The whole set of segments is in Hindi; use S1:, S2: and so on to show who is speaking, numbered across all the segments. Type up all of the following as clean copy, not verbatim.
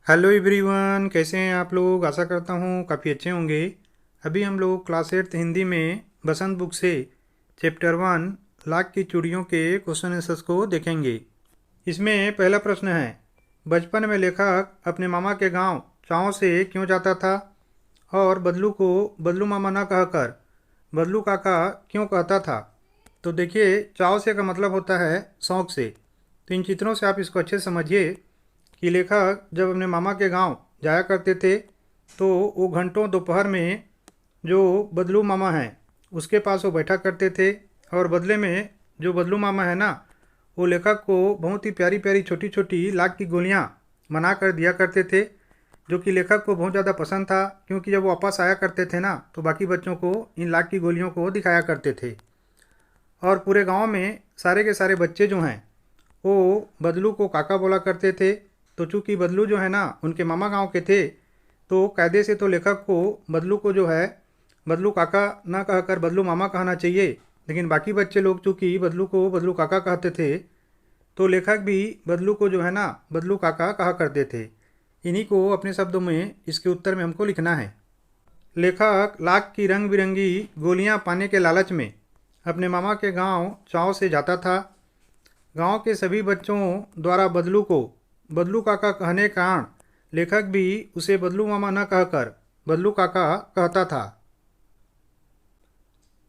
S1: हेलो एवरीवन, कैसे हैं आप लोग। आशा करता हूँ काफ़ी अच्छे होंगे। अभी हम लोग क्लास 8 हिंदी में बसंत बुक से चैप्टर 1 लाख की चूड़ियों के क्वेश्चन आंसर्स को देखेंगे। इसमें पहला प्रश्न है, बचपन में लेखक अपने मामा के गांव चाँव से क्यों जाता था और बदलू को बदलू मामा न कहकर बदलू काका क्यों कहता था। तो देखिए, चाव से का मतलब होता है शौक़ से। तो इन चित्रों से आप इसको अच्छे से समझिए कि लेखक जब अपने मामा के गांव जाया करते थे तो वो घंटों दोपहर में जो बदलू मामा हैं उसके पास वो बैठा करते थे, और बदले में जो बदलू मामा है ना, वो लेखक को बहुत ही प्यारी प्यारी छोटी छोटी लाख की गोलियां बना कर दिया करते थे, जो कि लेखक को बहुत ज़्यादा पसंद था। क्योंकि जब वो वापस आया करते थे ना तो बाकी बच्चों को इन लाख की गोलियों को दिखाया करते थे, और पूरे गांव में सारे के सारे बच्चे जो हैं वो बदलू को काका बोला करते थे। तो चूँकि बदलू जो है ना उनके मामा गांव के थे, तो कायदे से तो लेखक को बदलू को जो है बदलू काका ना कहकर बदलू मामा कहना चाहिए। लेकिन बाकी बच्चे लोग चूँकि बदलू को बदलू काका कहते थे, तो लेखक भी बदलू को जो है ना बदलू काका कहा करते थे। इन्हीं को अपने शब्दों में इसके उत्तर में हमको लिखना है। लेखक लाख की रंग बिरंगी गोलियां पाने के लालच में अपने मामा के गांव चाव से जाता था। गांव के सभी बच्चों द्वारा बदलू को बदलू काका कहने के कारण लेखक भी उसे बदलू मामा न कहकर बदलू काका कहता था।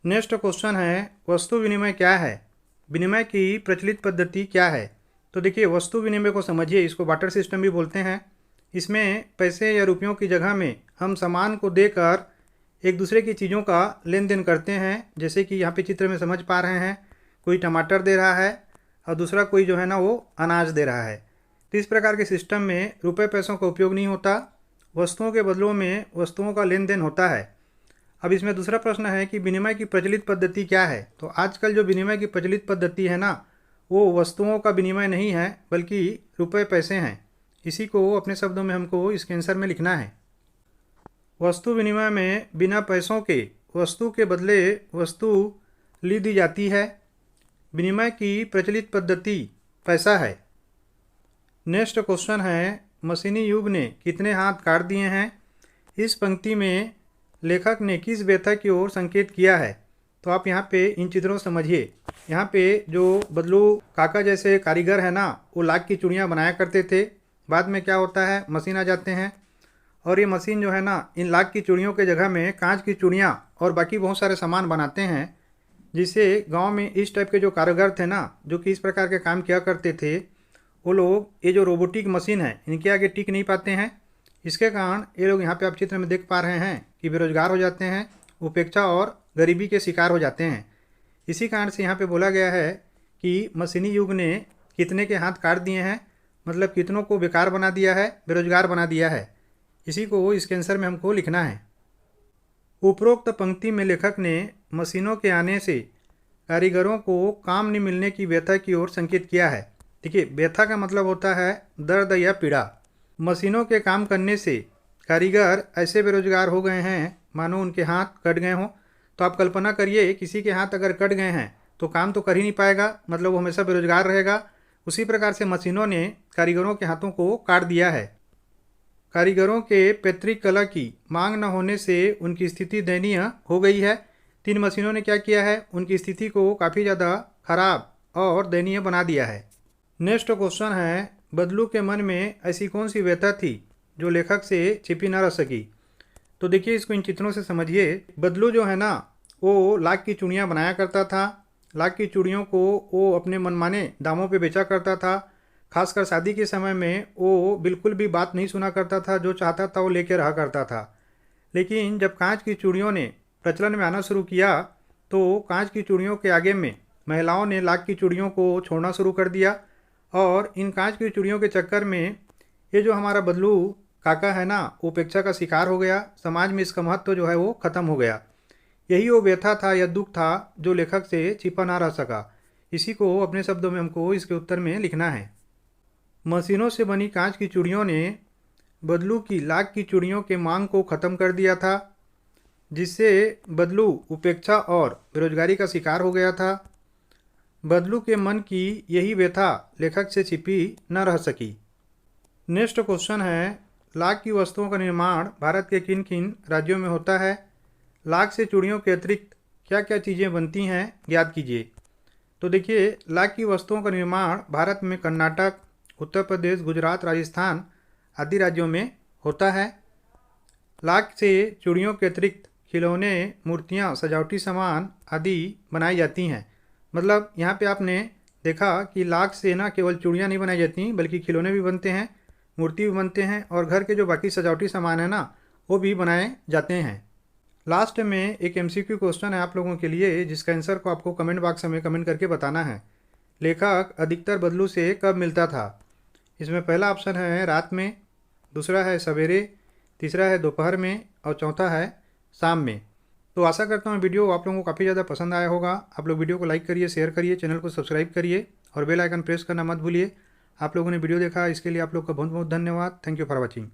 S1: नेक्स्ट क्वेश्चन है, वस्तु विनिमय क्या है, विनिमय की प्रचलित पद्धति क्या है। तो देखिए, वस्तु विनिमय को समझिए, इसको बार्टर सिस्टम भी बोलते हैं। इसमें पैसे या रुपयों की जगह में हम सामान को देकर एक दूसरे की चीज़ों का लेन देन करते हैं। जैसे कि यहाँ पे चित्र में समझ पा रहे हैं, कोई टमाटर दे रहा है और दूसरा कोई जो है ना वो अनाज दे रहा है। तो इस प्रकार के सिस्टम में रुपए पैसों का उपयोग नहीं होता, वस्तुओं के बदलों में वस्तुओं का लेन देन होता है। अब इसमें दूसरा प्रश्न है कि विनिमय की प्रचलित पद्धति क्या है। तो आजकल जो विनिमय की प्रचलित पद्धति है ना, वो वस्तुओं का विनिमय नहीं है बल्कि रुपए पैसे हैं। इसी को अपने शब्दों में हमको इसके आंसर में लिखना है। वस्तु विनिमय में बिना पैसों के वस्तु के बदले वस्तु ली दी जाती है। विनिमय की प्रचलित पद्धति पैसा है। नेक्स्ट क्वेश्चन है, मशीनी युग ने कितने हाथ काट दिए हैं। इस पंक्ति में लेखक ने किस व्यथा की ओर संकेत किया है। तो आप यहाँ पे इन चित्रों समझिए। यहाँ पे जो बदलू काका जैसे कारीगर है ना, वो लाख की चूड़ियाँ बनाया करते थे। बाद में क्या होता है, मशीन आ जाते हैं, और ये मशीन जो है ना इन लाख की चूड़ियों के जगह में कांच की चूड़ियाँ और बाकी बहुत सारे सामान बनाते हैं, जिससे गांव में इस टाइप के जो कारीगर थे ना, जो कि इस प्रकार के काम किया करते थे, वो लोग ये जो रोबोटिक मशीन है इनके आगे टिक नहीं पाते हैं। इसके कारण ये लोग यहाँ पे आप चित्र में देख पा रहे हैं कि बेरोजगार हो जाते हैं, उपेक्षा और गरीबी के शिकार हो जाते हैं। इसी कारण से यहाँ पे बोला गया है कि मशीनी युग ने कितने के हाथ काट दिए हैं, मतलब कितनों को बेकार बना दिया है, बेरोजगार बना दिया है। इसी को इसके आंसर में हमको लिखना है। उपरोक्त पंक्ति में लेखक ने मशीनों के आने से कारीगरों को काम नहीं मिलने की व्यथा की ओर संकेत किया है। देखिए, व्यथा का मतलब होता है दर्द या पीड़ा। मशीनों के काम करने से कारीगर ऐसे बेरोजगार हो गए हैं मानो उनके हाथ कट गए हों। तो आप कल्पना करिए, किसी के हाथ अगर कट गए हैं तो काम तो कर ही नहीं पाएगा, मतलब वो हमेशा बेरोजगार रहेगा। उसी प्रकार से मशीनों ने कारीगरों के हाथों को काट दिया है। कारीगरों के पैतृक कला की मांग न होने से उनकी स्थिति दयनीय हो गई है। तीन मशीनों ने क्या किया है, उनकी स्थिति को काफ़ी ज़्यादा खराब और दयनीय बना दिया है। नेक्स्ट क्वेश्चन है, बदलू के मन में ऐसी कौन सी व्यथा थी जो लेखक से छिपी न रह सकी। तो देखिए, इसको इन चित्रों से समझिए। बदलू जो है ना वो लाख की चूड़ियाँ बनाया करता था। लाख की चूड़ियों को वो अपने मनमाने दामों पे बेचा करता था। खासकर शादी के समय में वो बिल्कुल भी बात नहीं सुना करता था, जो चाहता था वो लेके रहा करता था। लेकिन जब कांच की चूड़ियों ने प्रचलन में आना शुरू किया तो कांच की चूड़ियों के आगे में महिलाओं ने लाख की चूड़ियों को छोड़ना शुरू कर दिया, और इन कांच की चूड़ियों के चक्कर में ये जो हमारा बदलू काका है ना, उपेक्षा का शिकार हो गया। समाज में इसका महत्व जो है वो ख़त्म हो गया। यही वो व्यथा था या दुख था जो लेखक से छिपा ना रह सका। इसी को अपने शब्दों में हमको इसके उत्तर में लिखना है। मशीनों से बनी कांच की चूड़ियों ने बदलू की लाख की चूड़ियों के मांग को ख़त्म कर दिया था, जिससे बदलू उपेक्षा और बेरोजगारी का शिकार हो गया था। बदलू के मन की यही व्यथा लेखक से छिपी न रह सकी। नेक्स्ट क्वेश्चन है, लाख की वस्तुओं का निर्माण भारत के किन किन राज्यों में होता है? लाख से चूड़ियों के अतिरिक्त क्या क्या चीज़ें बनती हैं, याद कीजिए। तो देखिए, लाख की वस्तुओं का निर्माण भारत में कर्नाटक, उत्तर प्रदेश, गुजरात, राजस्थान आदि राज्यों में होता है। लाख से चूड़ियों के अतिरिक्त खिलौने, मूर्तियाँ, सजावटी सामान आदि बनाई जाती हैं। मतलब यहाँ पे आपने देखा कि लाख से ना केवल चूड़ियाँ नहीं बनाई जाती बल्कि खिलौने भी बनते हैं, मूर्ति भी बनते हैं और घर के जो बाकी सजावटी सामान है ना वो भी बनाए जाते हैं। लास्ट में एक MCQ क्वेश्चन है आप लोगों के लिए, जिसका आंसर को आपको कमेंट बॉक्स में कमेंट करके बताना है। लेखक अधिकतर बदलू से कब मिलता था? इसमें पहला ऑप्शन है रात में, दूसरा है सवेरे, तीसरा है दोपहर में और चौथा है शाम में। तो आशा करता हूँ वीडियो आप लोगों को काफ़ी ज़्यादा पसंद आया होगा। आप लोग वीडियो को लाइक करिए, शेयर करिए, चैनल को सब्सक्राइब करिए और बेल आइकन प्रेस करना मत भूलिए। आप लोगों ने वीडियो देखा इसके लिए आप लोग का बहुत बहुत धन्यवाद। Thank you for watching.